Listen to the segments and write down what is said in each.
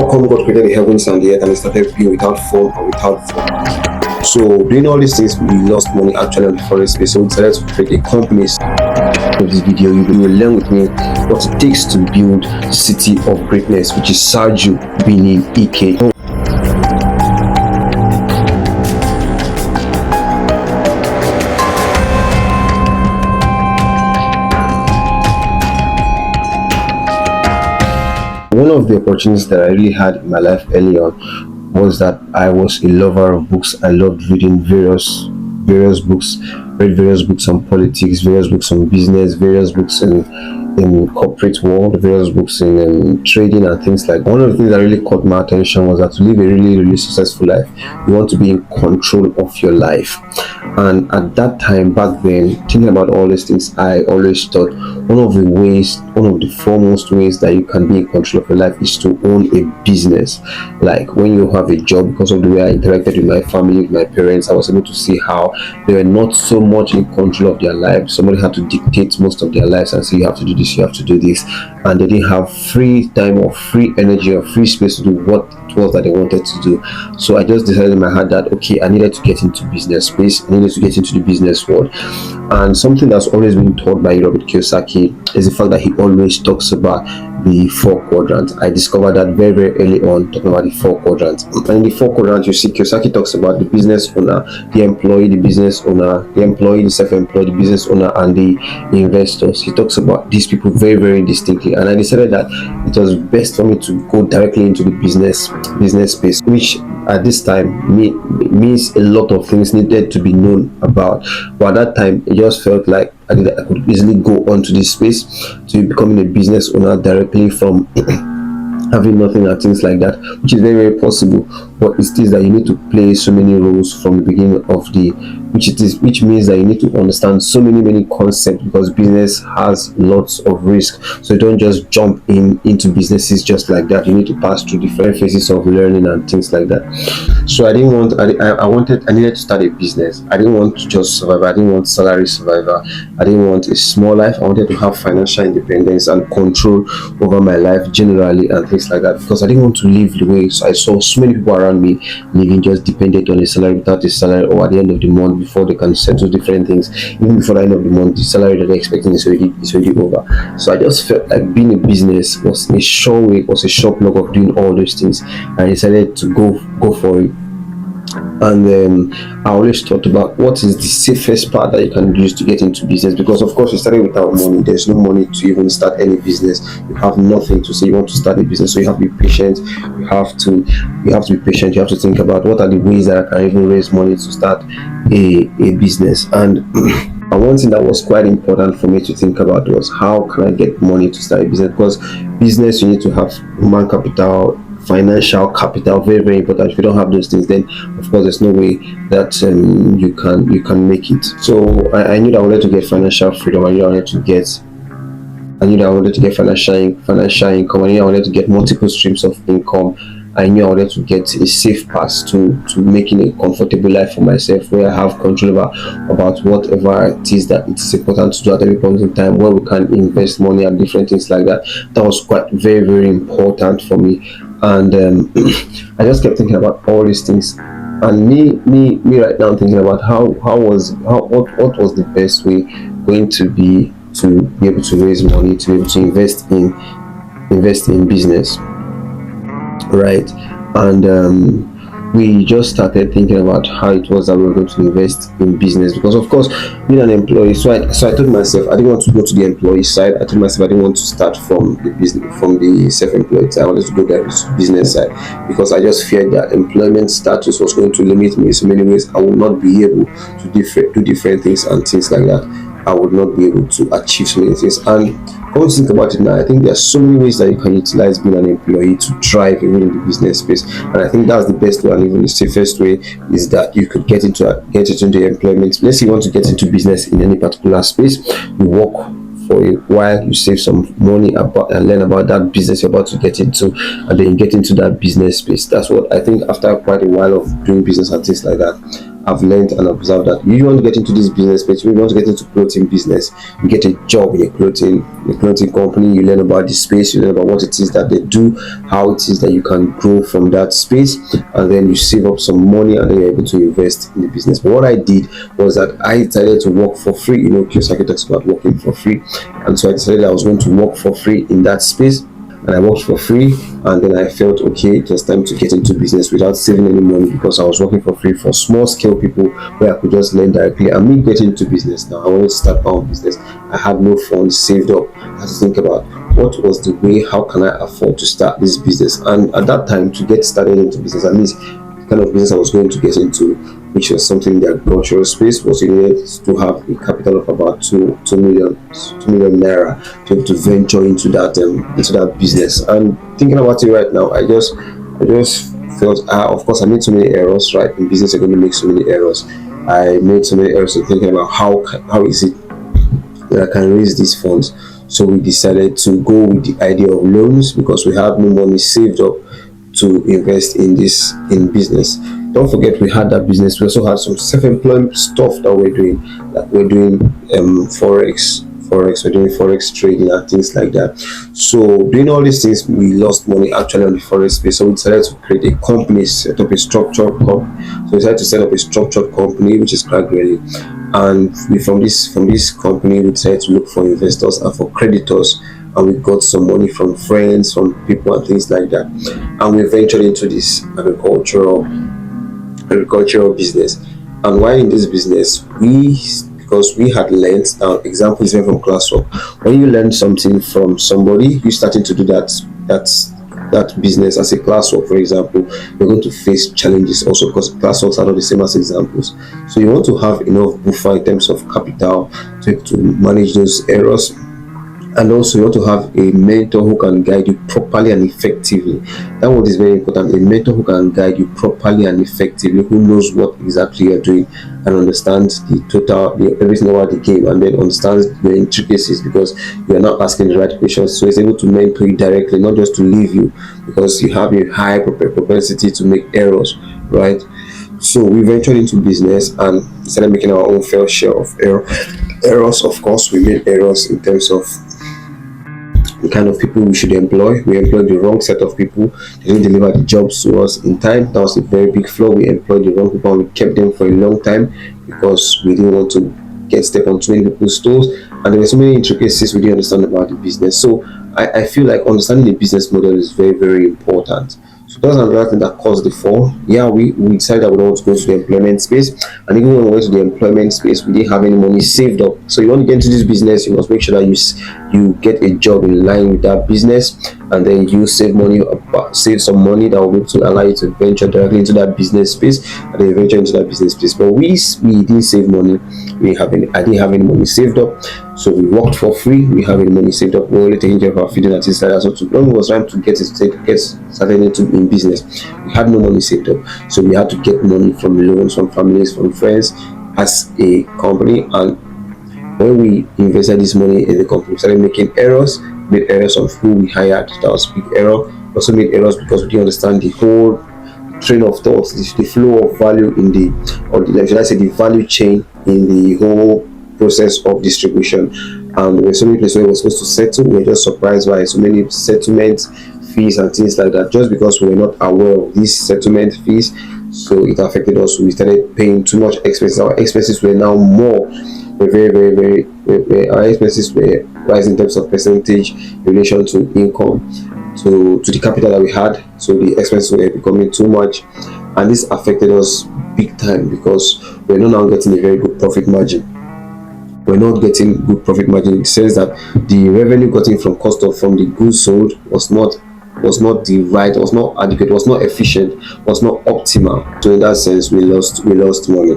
how come God created the heavens and the earth and it started being without form and without form? So doing all these things, we lost money actually on the foreign space. So we decided to create a company. In this video, you will learn with me what it takes to build the city of greatness, which is Saaju Birni Ike. One of the opportunities that I really had in my life early on was that I was a lover of books. I loved reading various books, read various books on politics, various books on business, various books in corporate world, various books in trading and things like that. One of the things that really caught my attention was that to live a really successful life, you want to be in control of your life. And at that time, back then, thinking about all these things, I always thought one of the foremost ways that you can be in control of your life is to own a business. Like when you have a job, because of the way I interacted with my family, with my parents, I was able to see how they were not so much in control of their lives. Somebody had to dictate most of their lives and say, you have to do this, you have to do this, and they didn't have free time or free energy or free space to do what it was that they wanted to do. So I just decided in my heart that okay, I needed to get into business space, I needed to get into the business world. And something that's always been taught by Robert Kiyosaki is the fact that he always talks about the 4 quadrants. I discovered that very early on, talking about the 4 quadrants. And in the 4 quadrants, you see Kiyosaki talks about the business owner, the employee, the business owner, the employee, the self-employed, the business owner, and the investors. He talks about these people very distinctly, and I decided that it was best for me to go directly into the business space, which at this time means a lot of things needed to be known about. But at that time, it just felt like I could easily go onto this space to becoming a business owner directly from having nothing and things like that, which is very possible. But it is that you need to play so many roles from the beginning of which means that you need to understand so many concepts, because business has lots of risk. So you don't just jump into businesses just like that. You need to pass through different phases of learning and things like that. So I needed to start a business. I didn't want to just survive. I didn't want salary survivor. I didn't want a small life. I wanted to have financial independence and control over my life generally and things like that, because I didn't want to live the way I saw so many people around me living just dependent on a salary, without a salary, or at the end of the month, before they can settle different things, even before the end of the month, the salary that they're expecting is already over. So I just felt like being a business was a sure way, was a sure plug of doing all those things. I decided to go for it. And then I always thought about what is the safest part that you can use to get into business, because of course you started without money. There's no money to even start any business. You have nothing to say you want to start a business, so you have to be patient. You have to be patient. You have to think about what are the ways that I can even raise money to start a business. And and one thing that was quite important for me to think about was how can I get money to start a business, because business, you need to have human capital, financial capital, very important. If you don't have those things, then of course there's no way that you can make it. So I knew that I wanted to get financial freedom. I knew I wanted to get financial income. I knew I wanted to get multiple streams of income. I knew I wanted to get a safe path to making a comfortable life for myself, where I have control about whatever it is that it is important to do at every point in time, where we can invest money and different things like that. That was quite very important for me. And I just kept thinking about all these things, and me right now thinking about what was the best way going to be able to raise money, to be able to invest in business, right? And we just started thinking about how it was that we were going to invest in business, because of course being an employee, so I told myself I didn't want to go to the employee side. I told myself I didn't want to start from the self-employed side. I wanted to go there to the business side, because I just feared that employment status was going to limit me in so many ways. I would not be able to do different things and things like that. I would not be able to achieve so many things. And when you think about it now, I think there are so many ways that you can utilize being an employee to thrive even in the business space. And I think that's the best way, and even the safest way, is that you could get into the employment. Let's say you want to get into business in any particular space, you work for a while, you save some money and learn about that business you're about to get into, and then you get into that business space. That's what I think. After quite a while of doing business and things like that, I've learned and observed that you want to get into this business space, you want to get into clothing business, you get a job in a clothing company, you learn about the space, you learn about what it is that they do, how it is that you can grow from that space, and then you save up some money and then you're able to invest in the business. But what I did was that I decided to work for free. Kiyosaki talks about working for free, and so I decided I was going to work for free in that space, and I worked for free, and then I felt okay, it was time to get into business without saving any money, because I was working for free for small scale people where I could just learn directly. And me getting into business now, I wanted to start my own business. I had no funds saved up. I had to think about what was the way, how can I afford to start this business. And at that time, to get started into business, at least the kind of business I was going to get into, which was something in the agricultural space, was you needed to have a capital of about 2 million naira to venture into that business. And thinking about it right now, I just felt, of course, I made so many errors, right? In business, you're going to make so many errors. I made so many errors in thinking about how is it that I can raise these funds. So we decided to go with the idea of loans, because we had no money saved up to invest in business. Don't forget, we had that business. We also had some self-employment stuff that we're doing. Like we're doing forex. We're doing forex trading and things like that. So doing all these things, we lost money actually on the forex space. So we decided to create a company, set up a structured company. So we decided to set up a structured company, which is gradually. And from this company, we decided to look for investors and for creditors, and we got some money from friends, from people and things like that. And we ventured into this agricultural business. And why in this business? Because we had learned, now example is from classwork. When you learn something from somebody, you starting to do that business as a classwork, for example, you're going to face challenges also, because classworks are not the same as examples. So you want to have enough buffer in terms of capital to manage those errors. And also you want to have a mentor who can guide you properly and effectively. That word is very important. A mentor who can guide you properly and effectively, who knows what exactly you're doing and understands everything about the game, and then understands the intricacies, because you're not asking the right questions. So it's able to mentor you directly, not just to leave you, because you have a high propensity to make errors, right? So we ventured into business and started making our own fair share of errors. Of course, we made errors in terms of the kind of people we should employ. We employed the wrong set of people. They didn't deliver the jobs to us in time. That was a very big flaw. We employed the wrong people and we kept them for a long time, because we didn't want to get step on too many people's toes. And there were so many intricacies we didn't understand about the business. So I feel like understanding the business model is very, very important. So that's another thing that caused the fall. Yeah, we decided that we don't want to go to the employment space, and even when we went to the employment space, we didn't have any money saved up. So you want to get into this business, you must make sure that you get a job in line with that business, and then you save some money that will be able to allow you to venture directly into that business space, and then venture into that business space. But we didn't save money. I didn't have any money saved up. So we worked for free. We have any money saved up. We were only taking care of our feeding and things like that. So when it was time to get started in business, we had no money saved up. So we had to get money from loans, from families, from friends, as a company. And when we invested this money in the company, we started making errors. Made errors of who we hired. That was a big error. We also made errors because we didn't understand the whole train of thought, the flow of value should I say the value chain in the whole process of distribution. And there were so many places where we were supposed to settle. We were just surprised by so many settlement fees and things like that, just because we were not aware of these settlement fees. So it affected us. We started paying too much expenses. Our expenses were now more. We're very, our expenses were rising in terms of percentage in relation to income, to the capital that we had. So the expenses were becoming too much, and this affected us big time, because we're not now getting a very good profit margin. We're not getting good profit margin. It says that the revenue gotten from from the goods sold was not the right, was not adequate, was not efficient, was not optimal. So in that sense, we lost money.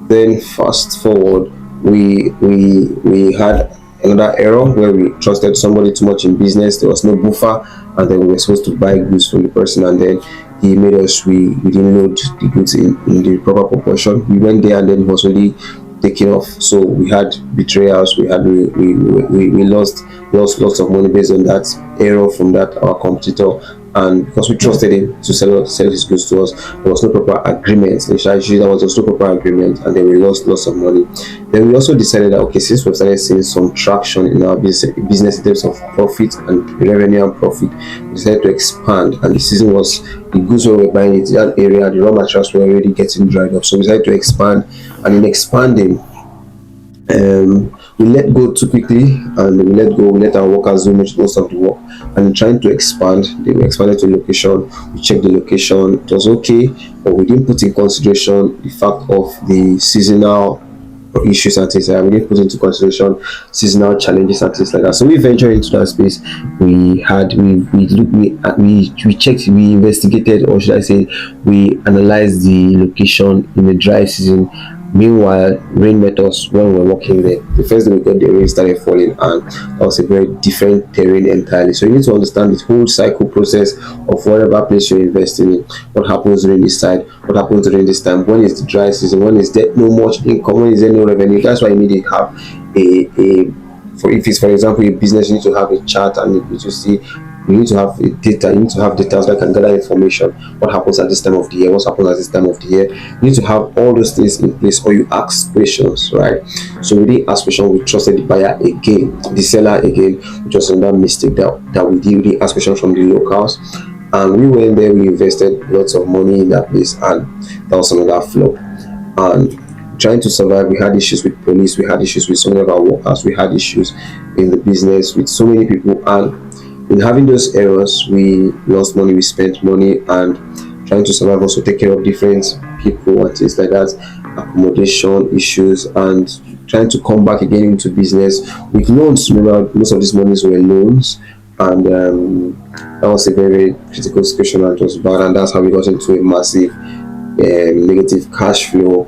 Then fast forward, we had another error where we trusted somebody too much in business. There was no buffer, and then we were supposed to buy goods from the person, and then he made us we didn't load the goods in the proper proportion. We went there and then it was already taken off. So we had betrayals. We lost lots of money based on that error from our competitor. and because we trusted him to sell his goods to us, there was no proper agreement. Initially, there was no proper agreement, and then we lost lots of money. Then we also decided that, okay, since we've started seeing some traction in our business in terms of profit and revenue and profit, we decided to expand. And the season was, the goods we were buying in that area, the raw materials were already getting dried up, so we decided to expand. And in expanding, we let go too quickly, and we let our workers do most of the work. And in trying to expand, we expanded to location. We checked the location, it was okay, but we didn't put in consideration the fact of the seasonal issues and things like that. We didn't put into consideration seasonal challenges and things like that. So we ventured into that space. We checked, we investigated, or should I say, we analyzed the location in the dry season. Meanwhile, rain met us when we were walking there. The first day we got there, rain started falling, and that was a very different terrain entirely. So you need to understand the whole cycle process of whatever place you're investing in. What happens during this side? What happens during this time? When is the dry season? When is there no much income? When is there no revenue? That's why you need to have for if it's, for example, a business, you need to have a chart, and you need to see. You need to have data. You need to have data so I can gather information. What happens at this time of the year? What happens at this time of the year? You need to have all those things in place, or you ask questions, right? So we didn't ask questions. We trusted the buyer again, the seller again, which was another mistake that we did. We didn't ask questions from the locals, and we went there. We invested lots of money in that place, and that was another flop. And trying to survive, we had issues with police. We had issues with so many of our workers. We had issues in the business with so many people, and in having those errors, we lost money, we spent money, and trying to survive, also take care of different people and things like that, accommodation issues, and trying to come back again into business with loans. Remember, most of these monies were loans, and that was a very critical situation, and it was bad, and that's how we got into a massive negative cash flow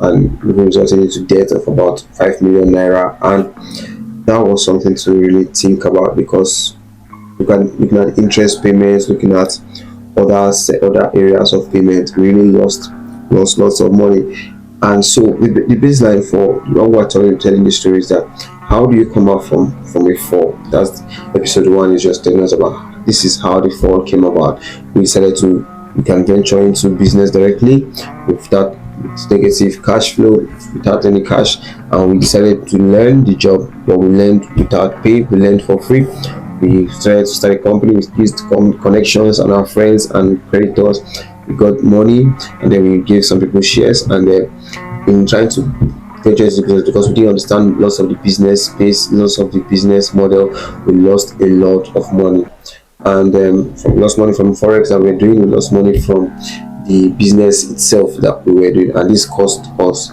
and resulting into debt of about 5 million naira. And that was something to really think about, because looking at interest payments, looking at other areas of payment, we really lost lots of money. And so the baseline for what we're telling the story is that, how do you come out from a fall? That's episode 1 is just telling us about, this is how the fall came about. We decided we can venture into business directly without negative cash flow, without any cash, and we decided to learn the job, but we learned without pay. We learned for free. We started to start a company. We used connections and our friends and creditors. We got money, and then we gave some people shares, and then in trying to venture into business, because we didn't understand lots of the business space, lots of the business model, we lost a lot of money. And we lost money from forex that we're doing, we lost money from the business itself that we were doing, and this cost us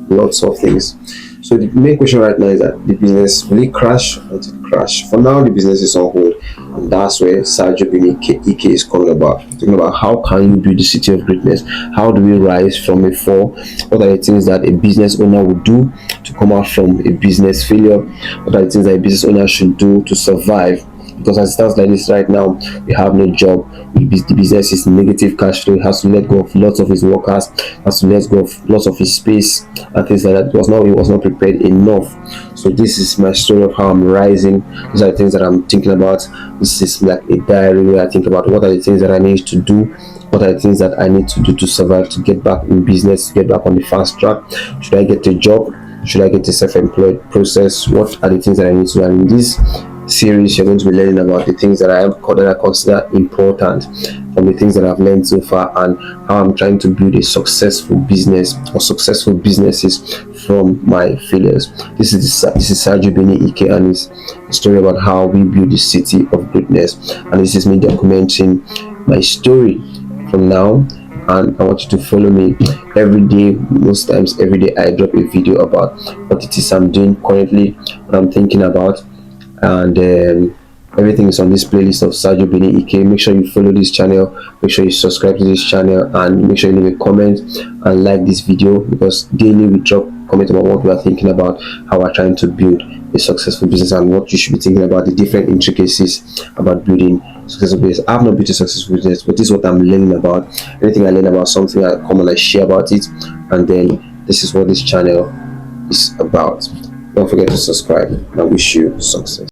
lots of things. So the main question right now is that, the business, will it crash? Or did it crash? For now, the business is on hold, and that's where Saaju Birni Ike is coming about. Talking about, how can you build the city of greatness? How do we rise from a fall? What are the things that a business owner would do to come out from a business failure? What are the things that a business owner should do to survive? Because as it stands like this right now, we have no job. The business is negative cash flow. He has to let go of lots of his workers, has to let go of lots of his space and things like that. He was not prepared enough. So this is my story of how I'm rising. These are the things that I'm thinking about. This is like a diary where I think about, what are the things that I need to do, what are the things that I need to do to survive, to get back in business, to get back on the fast track. Should I get a job? Should I get a self-employed process? What are the things that I need to learn in this series? You're going to be learning about the things that I consider important, from the things that I've learned so far, and how I'm trying to build a successful business or successful businesses from my failures. This is Saaju Birni Ike, and it's a story about how we build the city of greatness. And this is me documenting my story from now. And I want you to follow me every day. Most times every day I drop a video about what it is I'm doing currently, what I'm thinking about, and everything is on this playlist of Saaju Birni Ike. Make sure you follow this channel, make sure you subscribe to this channel, and make sure you leave a comment and like this video, because daily we drop comment about what we are thinking about, how we're trying to build a successful business, and what you should be thinking about, the different intricacies about building successful business. I have not built a successful business, but this is what I'm learning about. Anything I learn about something, I come and I share about it, and then this is what this channel is about. Don't forget to subscribe, and I wish you success.